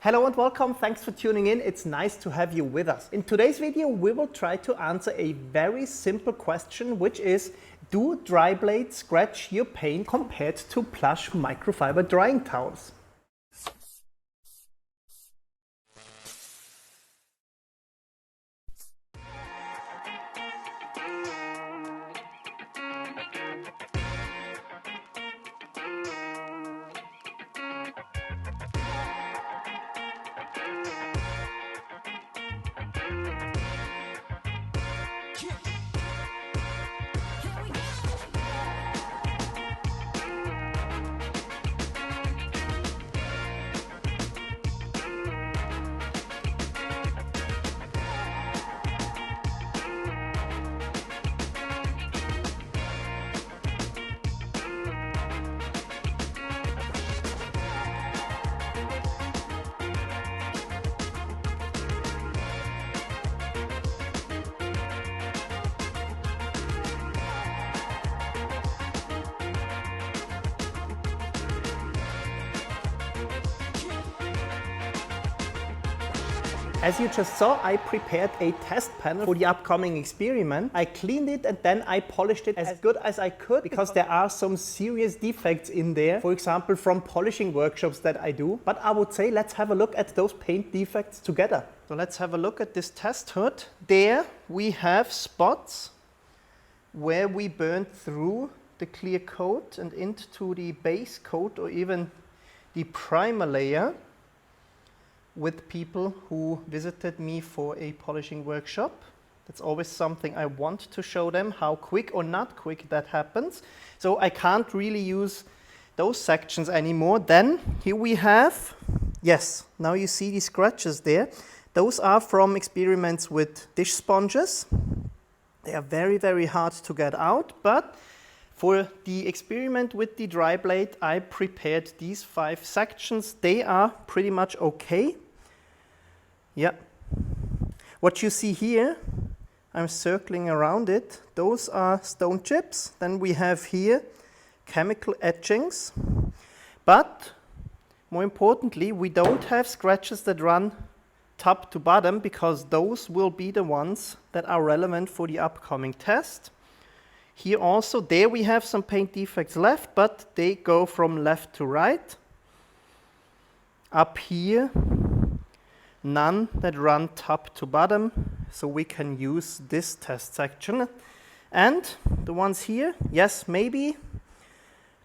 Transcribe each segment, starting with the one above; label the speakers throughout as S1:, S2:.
S1: Hello and welcome, thanks for tuning in, it's nice to have you with us. In today's video we will try to answer a very simple question, which is, do dry blades scratch your paint compared to plush microfiber drying towels? As you just saw, I prepared a test panel for the upcoming experiment. I cleaned it and then I polished it as good as I could because there are some serious defects in there, for example from polishing workshops that I do. But I would say let's have a look at those paint defects together. So let's have a look at this test hood. There we have spots where we burned through the clear coat and into the base coat or even the primer layer with people who visited me for a polishing workshop. That's always something I want to show them, how quick or not quick that happens. So I can't really use those sections anymore. Then here we have, yes, now you see the scratches there. Those are from experiments with dish sponges. They are very, very hard to get out, but for the experiment with the dry blade, I prepared these 5 sections. They are pretty much okay. Yeah. What you see here, I'm circling around it. Those are stone chips. Then we have here chemical etchings. But more importantly, we don't have scratches that run top to bottom because those will be the ones that are relevant for the upcoming test. Here also, there we have some paint defects left, but they go from left to right. Up here, none that run top to bottom, so we can use this test section. And the ones here, yes, maybe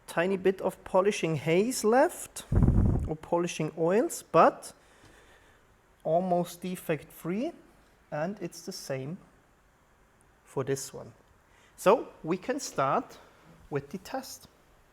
S1: tiny bit of polishing haze left, or polishing oils, but almost defect free, and it's the same for this one. So we can start with the test.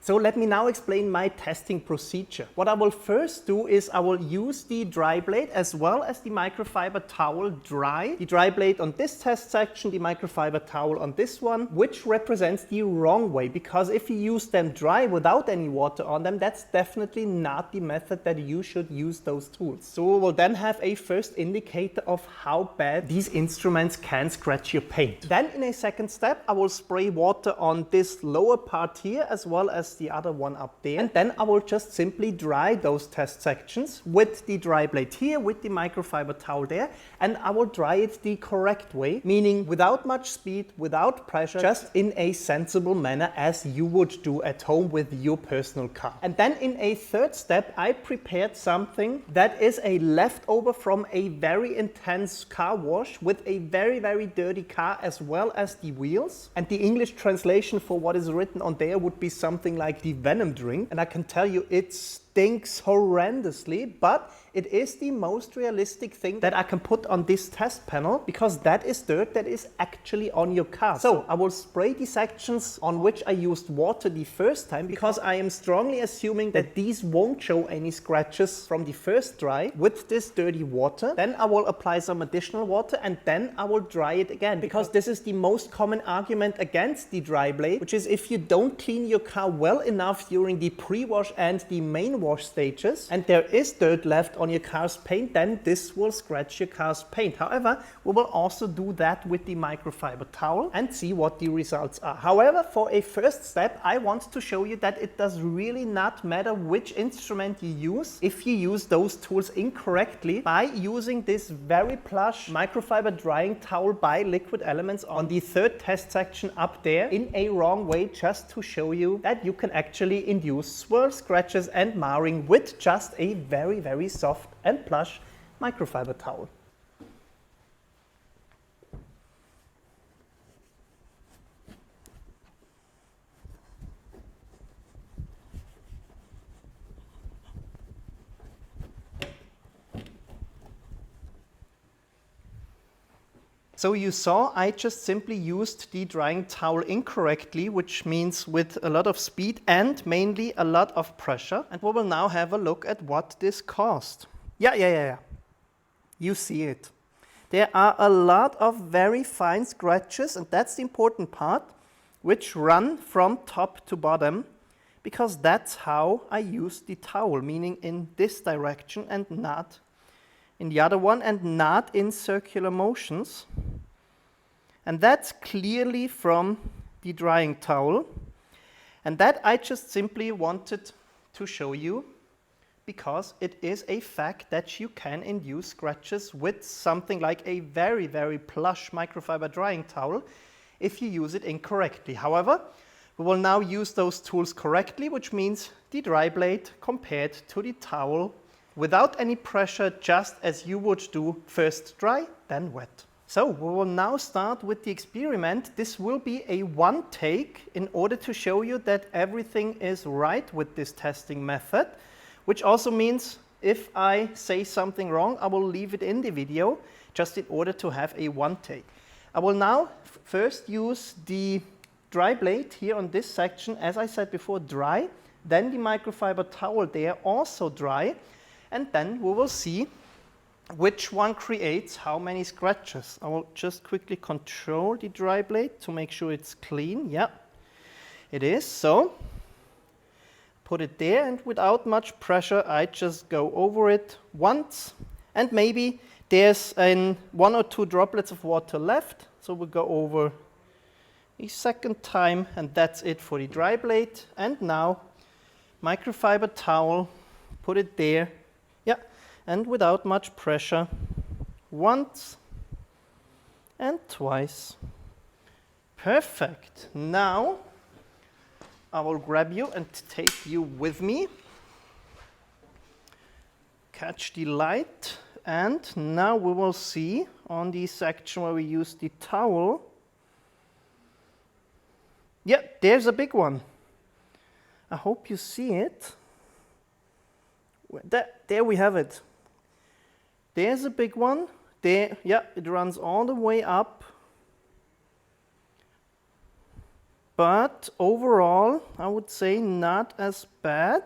S1: So let me now explain my testing procedure. What I will first do is I will use the dry blade as well as the microfiber towel dry. The dry blade on this test section, the microfiber towel on this one, which represents the wrong way, because if you use them dry without any water on them, that's definitely not the method that you should use those tools. So we will then have a first indicator of how bad these instruments can scratch your paint. Then in a second step, I will spray water on this lower part here as well as the other one up there, and then I will just simply dry those test sections with the dry blade here, with the microfiber towel there, and I will dry it the correct way, meaning without much speed, without pressure, just in a sensible manner as you would do at home with your personal car. And then in a third step, I prepared something that is a leftover from a very intense car wash with a very, very dirty car as well as the wheels. And the English translation for what is written on there would be something like the Venom drink, and I can tell you it stinks horrendously, but it is the most realistic thing that I can put on this test panel because that is dirt that is actually on your car. So I will spray the sections on which I used water the first time because I am strongly assuming that these won't show any scratches from the first dry with this dirty water. Then I will apply some additional water and then I will dry it again because this is the most common argument against the dry blade, which is if you don't clean your car well enough during the pre-wash and the main wash stages and there is dirt left on your car's paint, then this will scratch your car's paint. However, we will also do that with the microfiber towel and see what the results are. However, for a first step, I want to show you that it does really not matter which instrument you use if you use those tools incorrectly by using this very plush microfiber drying towel by Liquid Elements on the third test section up there in a wrong way, just to show you that you can actually induce swirl, scratches and marring with just a very, very soft and plush microfiber towel. So you saw I just simply used the drying towel incorrectly, which means with a lot of speed and mainly a lot of pressure. And we will now have a look at what this caused. Yeah. You see it. There are a lot of very fine scratches, and that's the important part, which run from top to bottom, because that's how I use the towel, meaning in this direction and not in the other one and not in circular motions. And that's clearly from the drying towel. And that I just simply wanted to show you because it is a fact that you can induce scratches with something like a very, very plush microfiber drying towel if you use it incorrectly. However, we will now use those tools correctly, which means the dry blade compared to the towel without any pressure, just as you would do first dry, then wet. So we will now start with the experiment. This will be a one take in order to show you that everything is right with this testing method, which also means if I say something wrong, I will leave it in the video just in order to have a one take. I will now first use the dry blade here on this section, as I said before, dry, then the microfiber towel there also dry, and then we will see which one creates how many scratches. I will just quickly control the dry blade to make sure it's clean. Yeah, it is. So put it there, and without much pressure, I just go over it once, and maybe there's one or two droplets of water left, so we'll go over a second time, and that's it for the dry blade. And now microfiber towel, put it there. Yeah, and without much pressure, once and twice. Perfect. Now I will grab you and take you with me. Catch the light, and now we will see on the section where we use the towel. Yeah, there's a big one. I hope you see it. There we have it. There's a big one. There, yeah, it runs all the way up. But overall, I would say not as bad.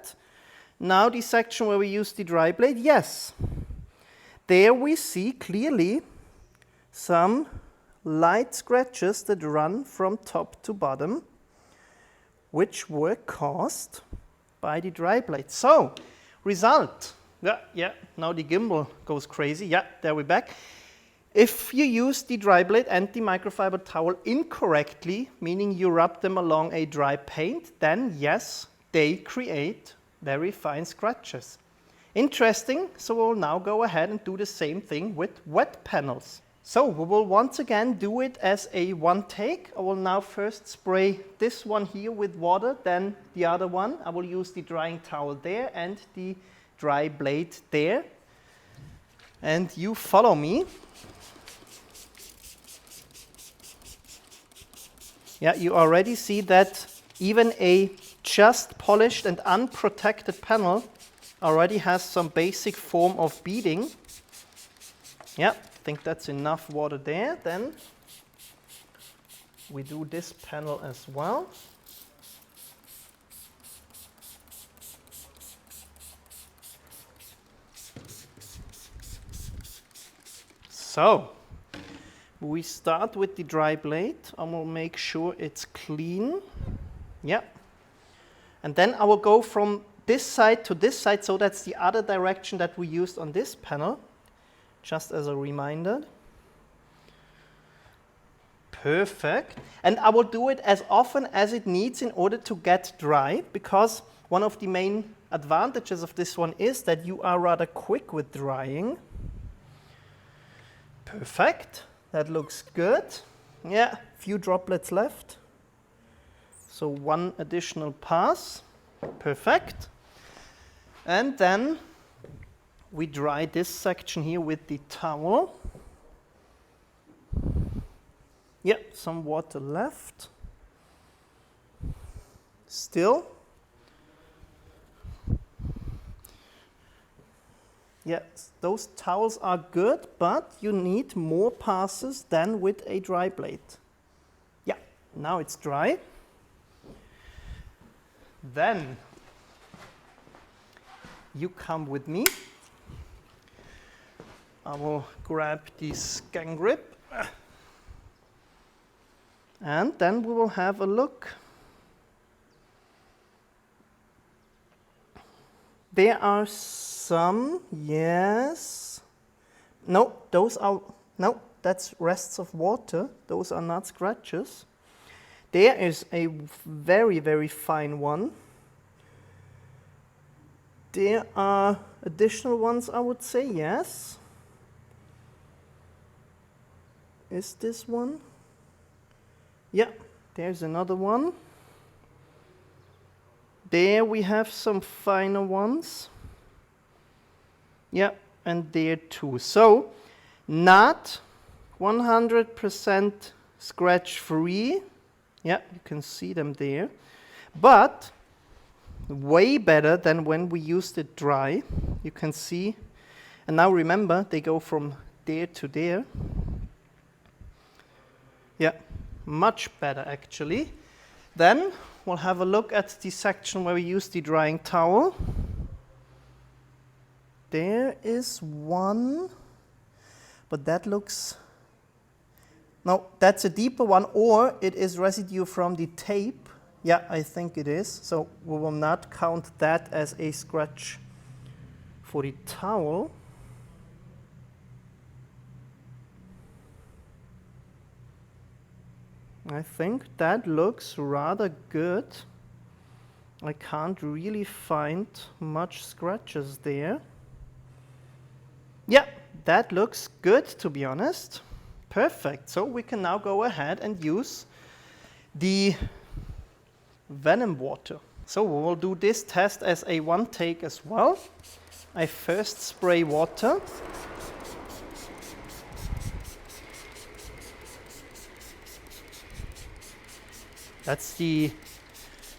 S1: Now the section where we use the dry blade, yes. There we see clearly some light scratches that run from top to bottom, which were caused by the dry blade. So, result. Yeah, now the gimbal goes crazy. Yeah, there we're back. If you use the dry blade and the microfiber towel incorrectly, meaning you rub them along a dry paint, then yes, they create very fine scratches. Interesting, so we'll now go ahead and do the same thing with wet panels. So we will once again do it as a one take. I will now first spray this one here with water, then the other one. I will use the drying towel there and the dry blade there. And you follow me. Yeah, you already see that even a just polished and unprotected panel already has some basic form of beading. Yeah, I think that's enough water there. Then we do this panel as well. So we start with the dry blade. I will make sure it's clean. Yeah. And then I will go from this side to this side, so that's the other direction that we used on this panel, just as a reminder. Perfect. And I will do it as often as it needs in order to get dry, because one of the main advantages of this one is that you are rather quick with drying. Perfect. That looks good. Yeah, few droplets left. So one additional pass. Perfect. And then we dry this section here with the towel. Yeah, some water left. Still. Yes, those towels are good, but you need more passes than with a dry blade. Yeah, now it's dry. Then you come with me. I will grab the Skeng grip. And then we will have a look. There are some, yes. No, those are, no, that's rests of water. Those are not scratches. There is a very, very fine one. There are additional ones, I would say, yes. Is this one? Yeah, there's another one. There we have some finer ones. Yeah, and there too. So, not 100% scratch free. Yeah, you can see them there. But way better than when we used it dry. You can see. And now remember, they go from there to there. Yeah. Much better, actually. Then we'll have a look at the section where we use the drying towel. There is one, but that looks, no, that's a deeper one, or it is residue from the tape. Yeah, I think it is. So we will not count that as a scratch for the towel. I think that looks rather good. I can't really find much scratches there. Yeah, that looks good, to be honest. Perfect. So we can now go ahead and use the venom water. So we will do this test as a one take as well. I first spray water. That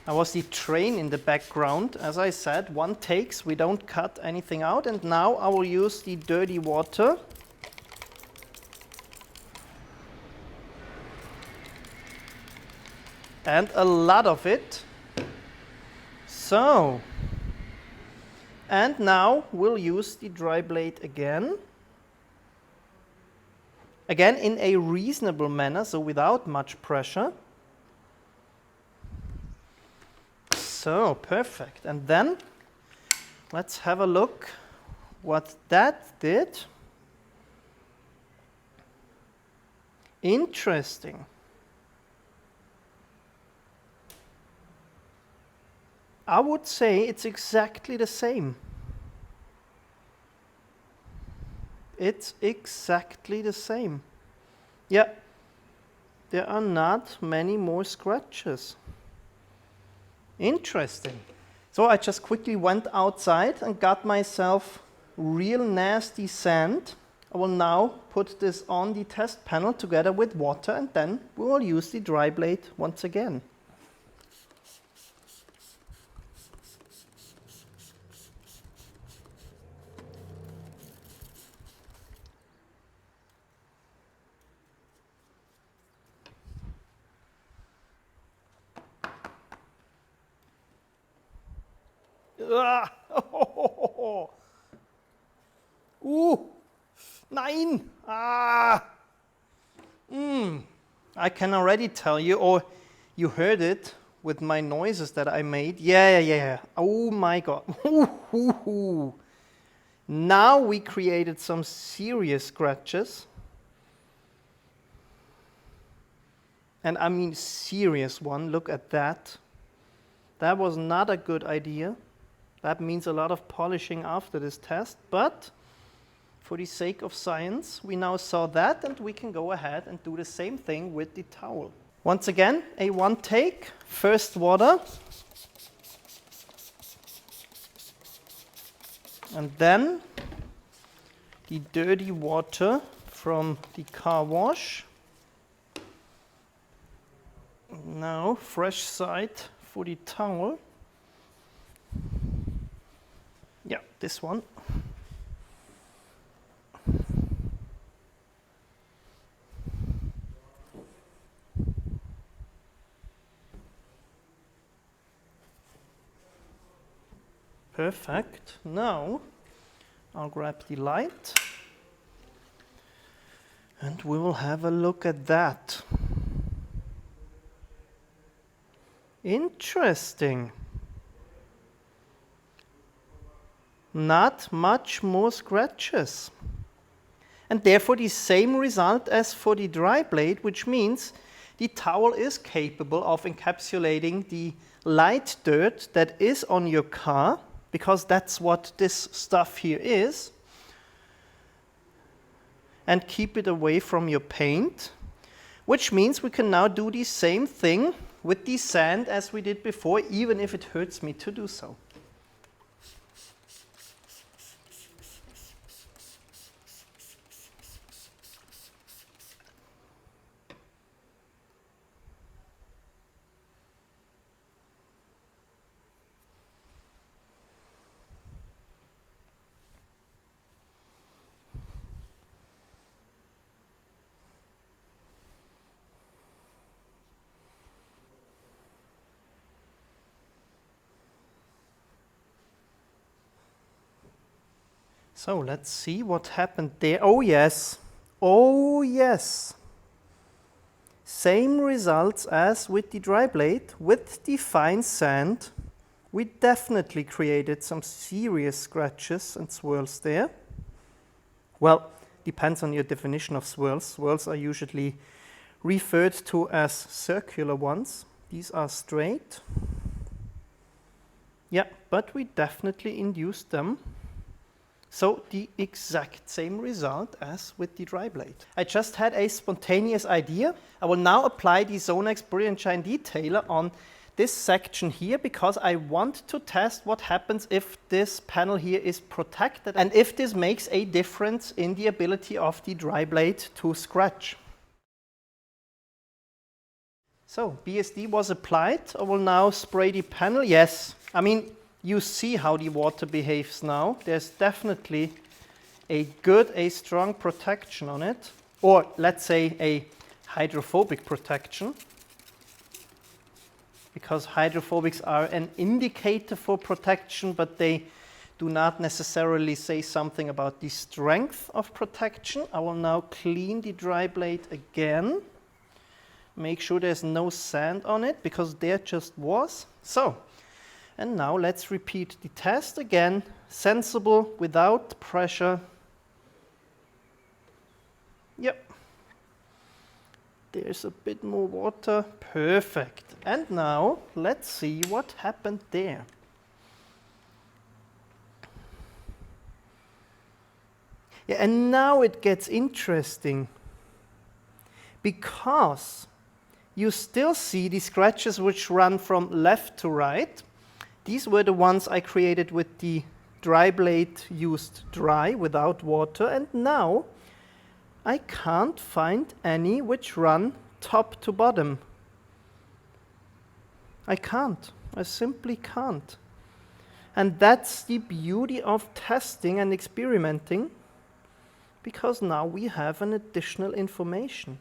S1: was the train in the background. As I said, one takes, we don't cut anything out. And now I will use the dirty water. And a lot of it. So, and now we'll use the dry blade again. Again, in a reasonable manner, so without much pressure. So, perfect. And then, let's have a look what that did. Interesting. I would say it's exactly the same. It's exactly the same. Yeah, there are not many more scratches. Interesting. So I just quickly went outside and got myself real nasty sand. I will now put this on the test panel together with water, and then we will use the dry blade once again. Nein! I can already tell you, or you heard it with my noises that I made. Yeah. Oh my God. Now we created some serious scratches. And I mean serious one. Look at that. That was not a good idea. That means a lot of polishing after this test, but for the sake of science, we now saw that, and we can go ahead and do the same thing with the towel. Once again, a one take. First water. And then the dirty water from the car wash. Now, fresh side for the towel. Yeah, this one. Perfect. Now, I'll grab the light and we will have a look at that. Interesting. Not much more scratches. And therefore the same result as for the dry blade, which means the towel is capable of encapsulating the light dirt that is on your car, because that's what this stuff here is, and keep it away from your paint, which means we can now do the same thing with the sand as we did before, even if it hurts me to do so. So let's see what happened there. Oh yes, oh yes. Same results as with the dry blade. With the fine sand, we definitely created some serious scratches and swirls there. Well, depends on your definition of swirls. Swirls are usually referred to as circular ones. These are straight. Yeah, but we definitely induced them. So the exact same result as with the dry blade. I just had a spontaneous idea. I will now apply the Zonex Brilliant Shine Detailer on this section here, because I want to test what happens if this panel here is protected and if this makes a difference in the ability of the dry blade to scratch. So BSD was applied. I will now spray the panel. Yes, I mean, you see how the water behaves now. There's definitely a strong protection on it, or let's say a hydrophobic protection, because hydrophobics are an indicator for protection, but they do not necessarily say something about the strength of protection. I will now clean the dry blade again. Make sure there's no sand on it, because there just was. So. And now let's repeat the test again, sensible, without pressure. Yep. There's a bit more water, perfect. And now let's see what happened there. Yeah, and now it gets interesting, because you still see the scratches which run from left to right. These were the ones I created with the dry blade used dry, without water, and now I can't find any which run top to bottom. I can't. I simply can't. And that's the beauty of testing and experimenting, because now we have an additional information.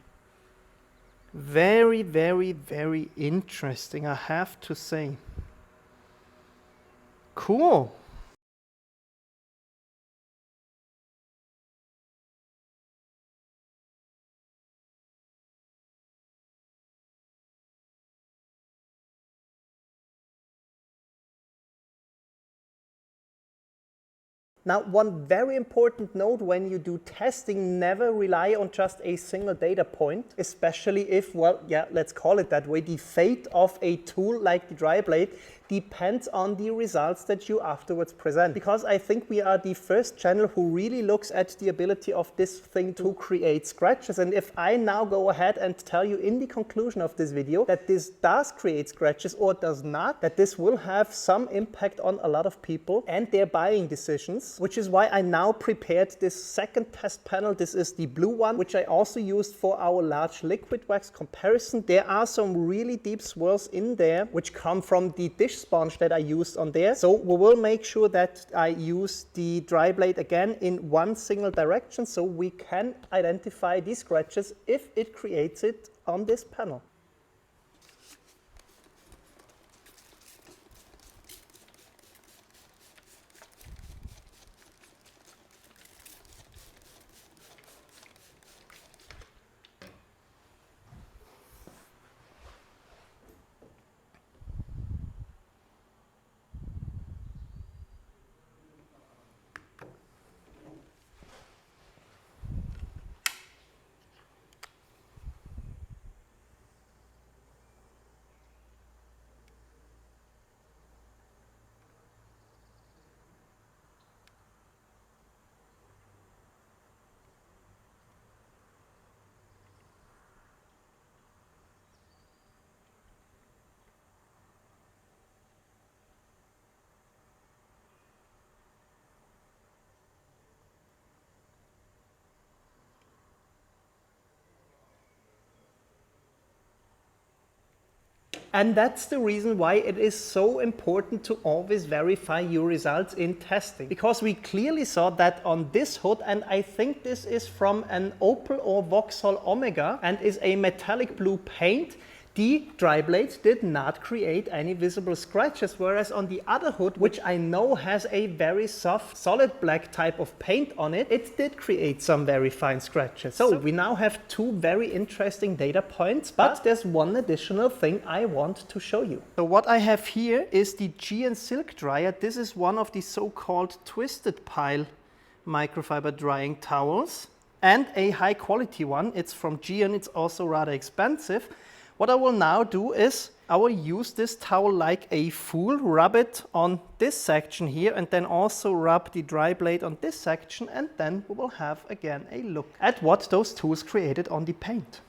S1: Very, very, very interesting, I have to say. Cool. Now, one very important note when you do testing, never rely on just a single data point, especially if, well, yeah, let's call it that way, the fate of a tool like the dry blade depends on the results that you afterwards present. Because I think we are the first channel who really looks at the ability of this thing to create scratches. And if I now go ahead and tell you in the conclusion of this video that this does create scratches or does not, that this will have some impact on a lot of people and their buying decisions, which is why I now prepared this second test panel. This is the blue one, which I also used for our large liquid wax comparison. There are some really deep swirls in there, which come from the dish sponge that I used on there. So we will make sure that I use the dry blade again in one single direction so we can identify these scratches if it creates it on this panel. And that's the reason why it is so important to always verify your results in testing. Because we clearly saw that on this hood, and I think this is from an Opal or Vauxhall Omega and is a metallic blue paint, the dry blade did not create any visible scratches, whereas on the other hood, which I know has a very soft, solid black type of paint on it, it did create some very fine scratches. So we now have two very interesting data points, but there's one additional thing I want to show you. So what I have here is the GN Silk Dryer. This is one of the so-called twisted pile microfiber drying towels, and a high quality one. It's from GN, it's also rather expensive. What I will now do is I will use this towel like a fool, rub it on this section here, and then also rub the dry blade on this section, and then we will have again a look at what those tools created on the paint.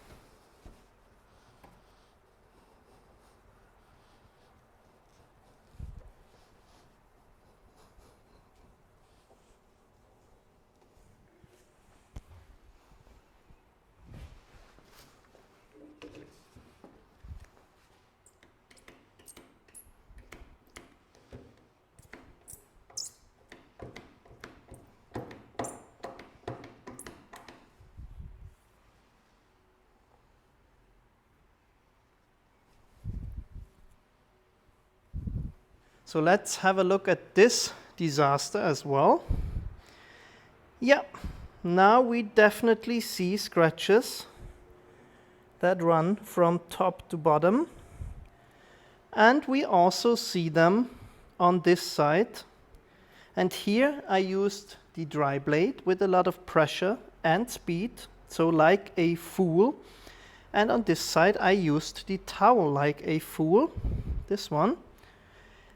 S1: So let's have a look at this disaster as well. Yeah, now we definitely see scratches that run from top to bottom. And we also see them on this side. And here I used the dry blade with a lot of pressure and speed, so like a fool. And on this side I used the towel like a fool, this one.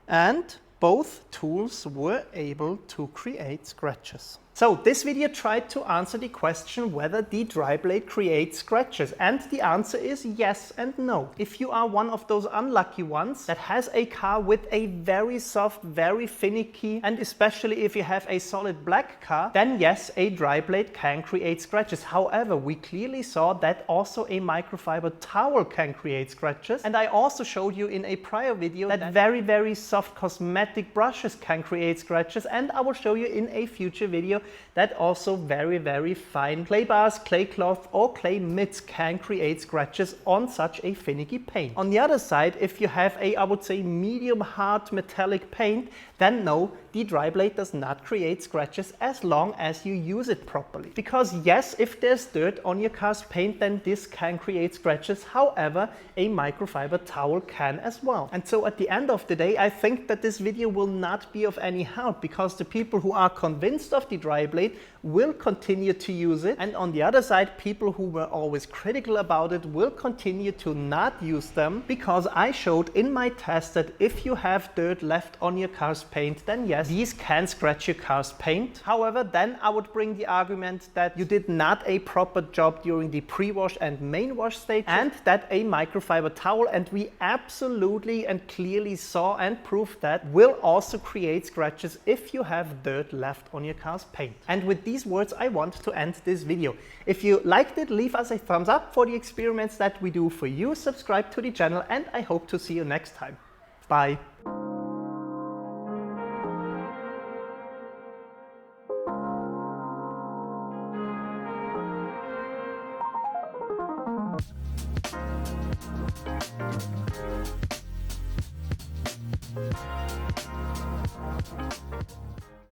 S1: And both tools were able to create scratches. So this video tried to answer the question whether the dry blade creates scratches, and the answer is yes and no. If you are one of those unlucky ones that has a car with a very soft, very finicky, and especially if you have a solid black car, then yes, a dry blade can create scratches. However, we clearly saw that also a microfiber towel can create scratches, and I also showed you in a prior video that very soft cosmetic brushes can create scratches, and I will show you in a future video that also very fine clay bars, clay cloth or clay mitts can create scratches on such a finicky paint. On the other side, if you have a, I would say, medium hard metallic paint, then no, the dry blade does not create scratches as long as you use it properly. Because yes, if there's dirt on your car's paint, then this can create scratches. However, a microfiber towel can as well. And so at the end of the day, I think that this video will not be of any help, because the people who are convinced of the dry blade will continue to use it. And on the other side, people who were always critical about it will continue to not use them, because I showed in my test that if you have dirt left on your car's paint, then yes, these can scratch your car's paint. However, then I would bring the argument that you did not a proper job during the pre-wash and main wash stage, and that a microfiber towel, and we absolutely and clearly saw and proved that, will also create scratches if you have dirt left on your car's paint. And with these words, I want to end this video. If you liked it, leave us a thumbs up for the experiments that we do for you, subscribe to the channel, and I hope to see you next time. Bye.